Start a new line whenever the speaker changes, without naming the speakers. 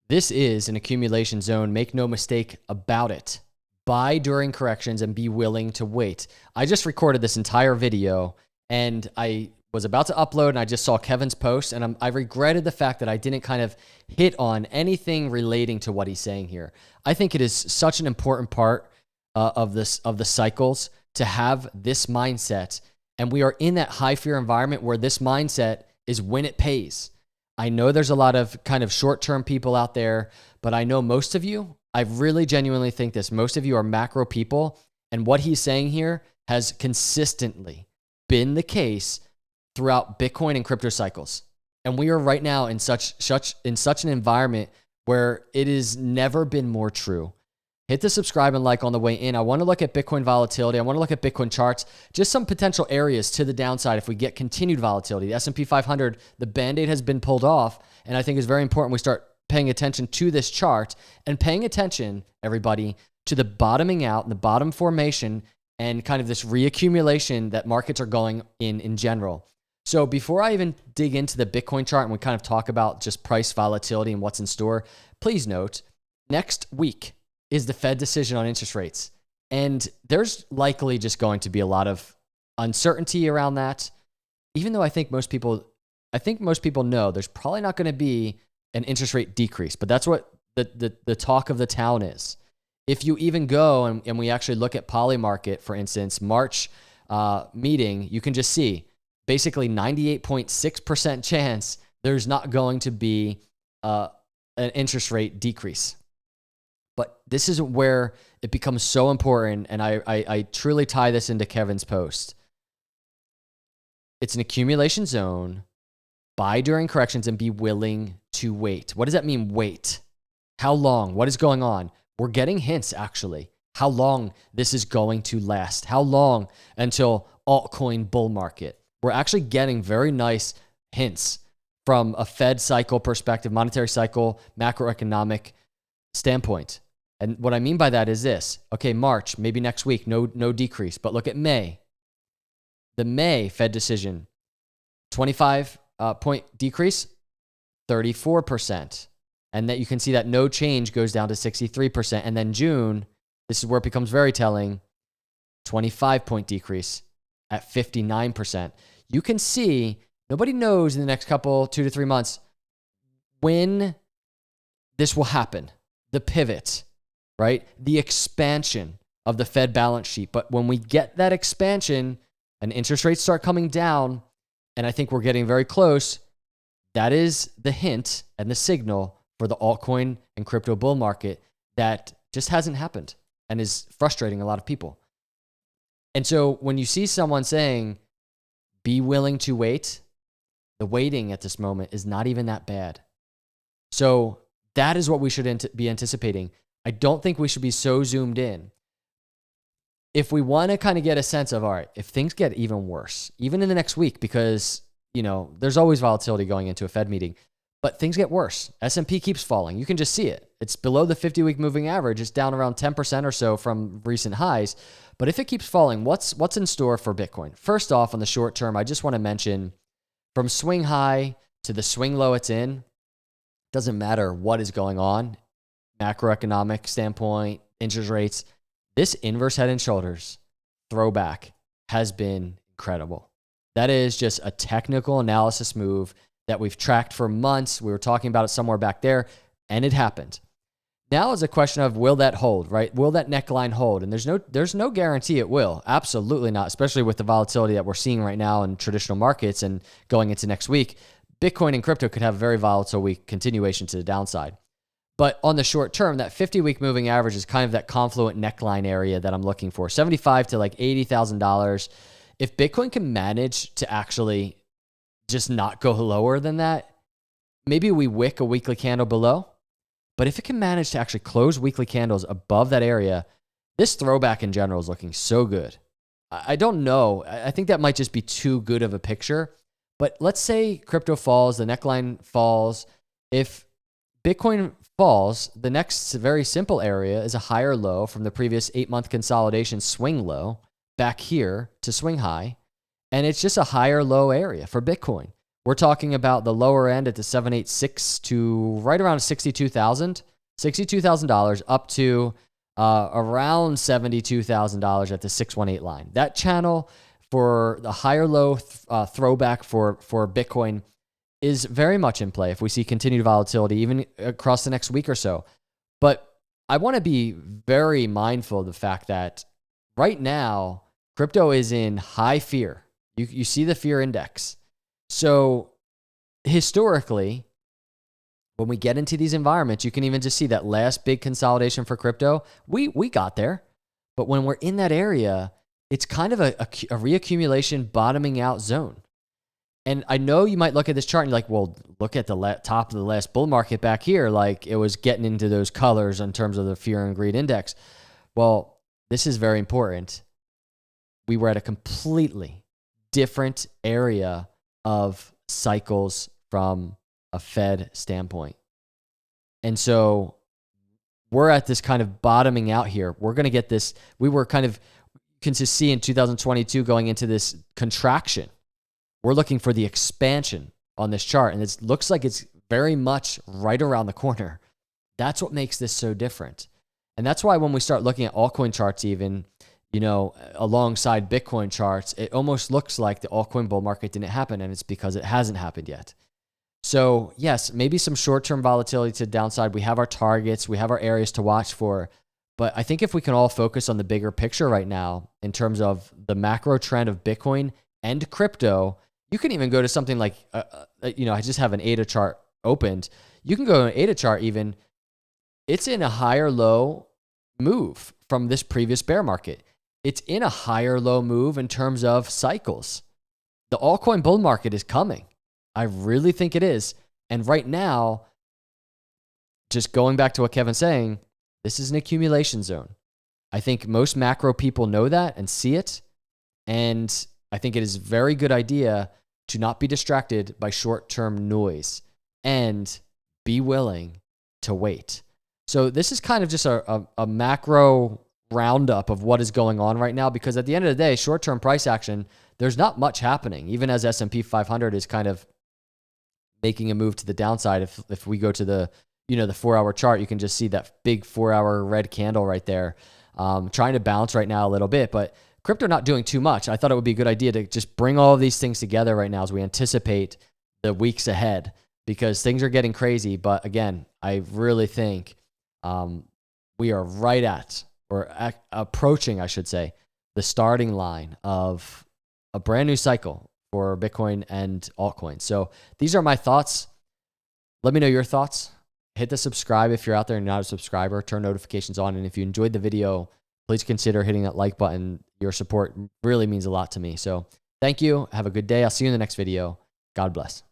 This is an accumulation zone. Make no mistake about it. Buy during corrections and be willing to wait. I just recorded this entire video and I was about to upload and I just saw Kevin's post and I regretted the fact that I didn't kind of hit on anything relating to what he's saying here. I think it is such an important part of the cycles to have this mindset. And we are in that high fear environment where this mindset is when it pays. I know there's a lot of kind of short-term people out there, but I know most of you, I really genuinely think this, most of you are macro people. And what he's saying here has consistently been the case throughout Bitcoin and crypto cycles. And we are right now in such an environment where it has never been more true. Hit the subscribe and like on the way in. I want to look at Bitcoin volatility. I want to look at Bitcoin charts, just some potential areas to the downside if we get continued volatility. The S&P 500, the Band-Aid has been pulled off, and I think it's very important we start paying attention to this chart and paying attention, everybody, to the bottoming out and the bottom formation and kind of this reaccumulation that markets are going in general. So before I even dig into the Bitcoin chart and we kind of talk about just price volatility and what's in store, please note, next week is the Fed decision on interest rates. And there's likely just going to be a lot of uncertainty around that. Even though I think most people know there's probably not going to be an interest rate decrease, but that's what the talk of the town is. If you even go and we actually look at Polymarket, for instance, March meeting, you can just see basically 98.6% chance there's not going to be an interest rate decrease. But this is where it becomes so important, and I truly tie this into Kevin's post. It's an accumulation zone. Buy during corrections and be willing to wait. What does that mean, wait? How long? What is going on? We're getting hints, actually, how long this is going to last. How long until altcoin bull market? We're actually getting very nice hints from a Fed cycle perspective, monetary cycle, macroeconomic standpoint. And what I mean by that is this. Okay, March, maybe next week, no decrease. But look at May. The May Fed decision, 25 point decrease, 34%. And that you can see that no change goes down to 63%. And then June, this is where it becomes very telling, 25-point decrease at 59%. You can see nobody knows in the next couple, 2 to 3 months, when this will happen. The pivot, right? The expansion of the Fed balance sheet. But when we get that expansion and interest rates start coming down, and I think we're getting very close, that is the hint and the signal for the altcoin and crypto bull market that just hasn't happened and is frustrating a lot of people. And so when you see someone saying, be willing to wait, the waiting at this moment is not even that bad. So that is what we should be anticipating. I don't think we should be so zoomed in. If we want to kind of get a sense of, all right, if things get even worse, even in the next week, because, there's always volatility going into a Fed meeting, but things get worse. S&P keeps falling. You can just see it. It's below the 50-week moving average. It's down around 10% or so from recent highs. But if it keeps falling, what's in store for Bitcoin? First off, on the short term, I just want to mention from swing high to the swing low it's in, doesn't matter what is going on, macroeconomic standpoint, interest rates, this inverse head and shoulders throwback has been incredible. That is just a technical analysis move that we've tracked for months. We were talking about it somewhere back there, and it happened. Now is a question of, will that hold, right? Will that neckline hold? And there's no guarantee it will. Absolutely not, especially with the volatility that we're seeing right now in traditional markets and going into next week. Bitcoin and crypto could have a very volatile week, continuation to the downside. But on the short term, that 50-week moving average is kind of that confluent neckline area that I'm looking for, $75,000 to like $80,000. If Bitcoin can manage to actually just not go lower than that, maybe we wick a weekly candle below. But if it can manage to actually close weekly candles above that area, this throwback in general is looking so good. I don't know. I think that might just be too good of a picture. But let's say crypto falls, the neckline falls. If Bitcoin falls, the next very simple area is a higher low from the previous 8-month consolidation swing low back here to swing high. And it's just a higher low area for Bitcoin. We're talking about the lower end at the 786 to right around $62,000 up to around $72,000 at the 618 line. That channel for the higher low throwback for Bitcoin is very much in play if we see continued volatility even across the next week or so. But I want to be very mindful of the fact that right now, crypto is in high fear. You see the fear index. So historically, when we get into these environments, you can even just see that last big consolidation for crypto. We got there. But when we're in that area, it's kind of a reaccumulation bottoming out zone. And I know you might look at this chart and you're like, well, look at the top of the last bull market back here. Like it was getting into those colors in terms of the fear and greed index. Well, this is very important. We were at a completely different area of cycles from a Fed standpoint. And so we're at this kind of bottoming out here. We're going to get this. We were kind of, you can just see in 2022 going into this contraction. We're looking for the expansion on this chart, and it looks like it's very much right around the corner. That's what makes this so different. And that's why when we start looking at altcoin charts even, you know, alongside Bitcoin charts, it almost looks like the altcoin bull market didn't happen, and it's because it hasn't happened yet. So yes, maybe some short-term volatility to the downside. We have our targets. We have our areas to watch for. But I think if we can all focus on the bigger picture right now in terms of the macro trend of Bitcoin and crypto, you can even go to something like, I just have an ADA chart opened. You can go to an ADA chart even. It's in a higher low move from this previous bear market. It's in a higher low move in terms of cycles. The altcoin bull market is coming. I really think it is. And right now, just going back to what Kevin's saying, this is an accumulation zone. I think most macro people know that and see it. And I think it is a very good idea to not be distracted by short-term noise and be willing to wait. So this is kind of just a macro roundup of what is going on right now, because at the end of the day, short-term price action, there's not much happening, even as S&P 500 is kind of making a move to the downside. If we go to the 4-hour chart, you can just see that big 4-hour red candle right there, trying to bounce right now a little bit, but crypto not doing too much. I thought it would be a good idea to just bring all of these things together right now as we anticipate the weeks ahead, because things are getting crazy. But again, I really think we are right at, or approaching, I should say, the starting line of a brand new cycle for Bitcoin and altcoins. So these are my thoughts. Let me know your thoughts. Hit the subscribe if you're out there and not a subscriber. Turn notifications on. And if you enjoyed the video, please consider hitting that like button. Your support really means a lot to me. So thank you. Have a good day. I'll see you in the next video. God bless.